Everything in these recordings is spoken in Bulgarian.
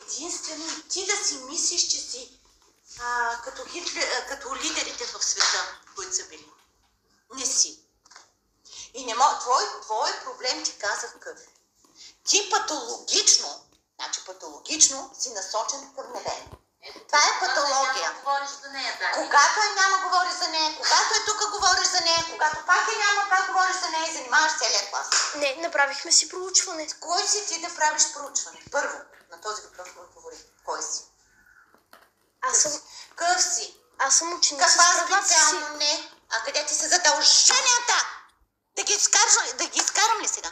единствено ти да си мислиш, че си като като лидерите в света, които са били. Не си. И не мога. Твой проблем ти казах какъв. Ти патологично си насочен към невене. Това е патология. Когато няма, говориш за нея. Когато е тук, говориш за нея. Когато пак няма, пак говориш за нея и занимаваш целият клас. Не, направихме си проучване. Кой си ти да правиш проучване? Първо, на този въпрос му отговори. Кой си? Къв си? Аз съм ученик. Каква специално не? А къде ти са задълженията? Да ги изкарам ли сега?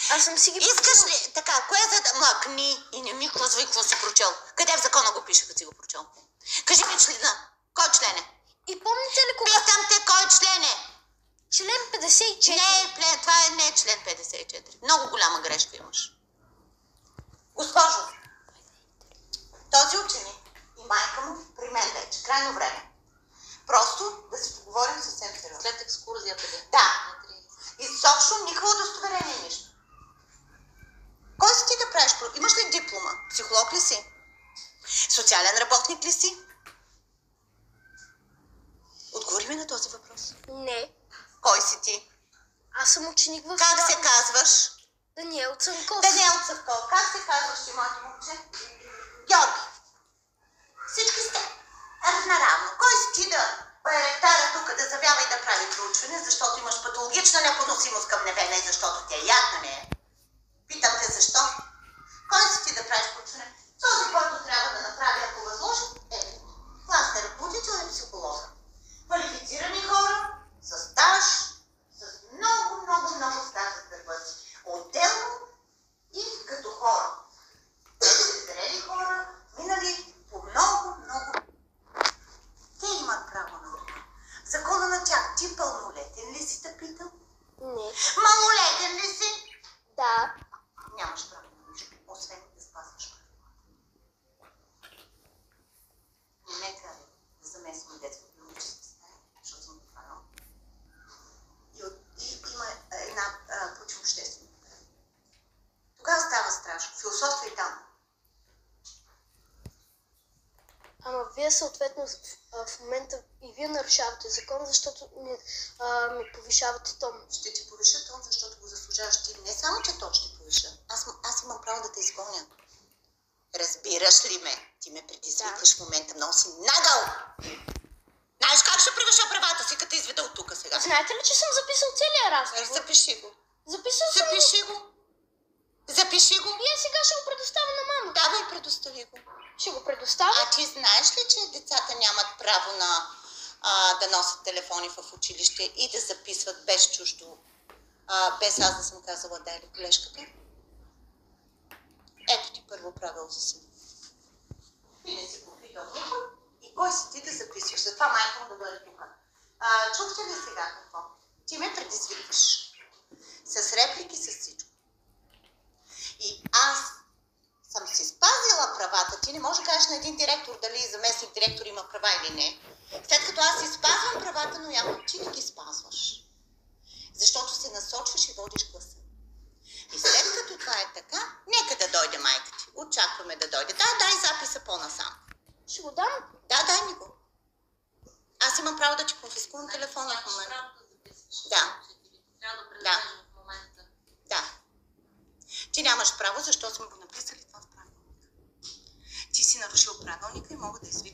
Аз съм си ги Искаш ли? Така, кое за да мъкни и не ми хлъзвай какво си прочел? Къде в закона го пише, като си го прочел? Кажи ми члена. Кой член е? И помните ли кога? Питам те, кой член е? Член 54. Не, това не е член 54. Много голяма грешка имаш. Госпожо, този ученик и майка му при мен вече. Крайно време. Просто да си поговорим съвсем сериозно. След екскурзията ли? Да. Изобщо никакво удостоверение нищо. Кой си ти да правиш? Имаш ли диплома? Психолог ли си? Социален работник ли си? Отговори ми на този въпрос. Не. Кой си ти? Аз съм ученик в... Как се казваш? Даниел Цанков. Даниел Цанков. Как се казваш ти, моето момче? Георги. Всички сте наравно. Кой си ти да байректара тук да завява и да прави проучване, защото имаш патологична непоносимост към невена и защото тя яд на нея? Питам те защо? Кой си ти да правиш проучване? Този, който трябва да направи, ако възможно, е класен ръководител и психолог. Квалифицирани хора, с стаж, с много стаж за дърбът. Отделно и като хора. Зрели хора, минали по много. Те имат право на това. Закона на тях. Ти пълнолетен ли си, те питам? Не. Малолетен ли си? Да. Нямаш право на нищо, освен да спазваш правила. Нека да замесваме детското юридическа стая, защото съм дофанал. И има една противообществена. Тогава става страшно. Философия и там. Ама вие съответно в момента и вие нарушавате закон, защото ми повишавате тон. Ще ти повиша тон, защото го заслужаваш ти. Не само, че то ще повиша. Аз имам право да те изгоня. Разбираш ли ме? Ти ме предизвикваш в момента. Много си нагъл! Знаеш как ще превърша правата си, като изведа от тук сега? Знаете ли, че съм записал целия разговор? Запиши го. Записал съм. Запиши го. И аз сега ще го предоставя на мама. Давай, предостави го. Ще го предоставя. А ти знаеш ли, че децата нямат право да носят телефони в училище и да записват без чуждо, без аз да съм казала дай ли колежката? Ето ти първо правило за съда. И не си попитал никой. И кой си ти да записваш? Затова майка му да бъде тук. Чухте ли сега какво? Ти ме предизвикваш. С реплики, с всичко. И аз съм си спазила правата. Ти не можеш да кажеш на един директор дали заместник директор има права или не. След като аз си спазвам правата, но явно ти не ги спазваш. Защото се насочваш и водиш гласа. И след като това е така, нека да дойде майка ти. Очакваме да дойде. Да, дай записа по-насам. Ще го дам. Да, дай ми го. Аз имам право да ти конфискувам телефона в момента. Да. Да. Ти нямаш право, защото сме го написали това в правилника. Ти си нарушил правилника и мога да извикам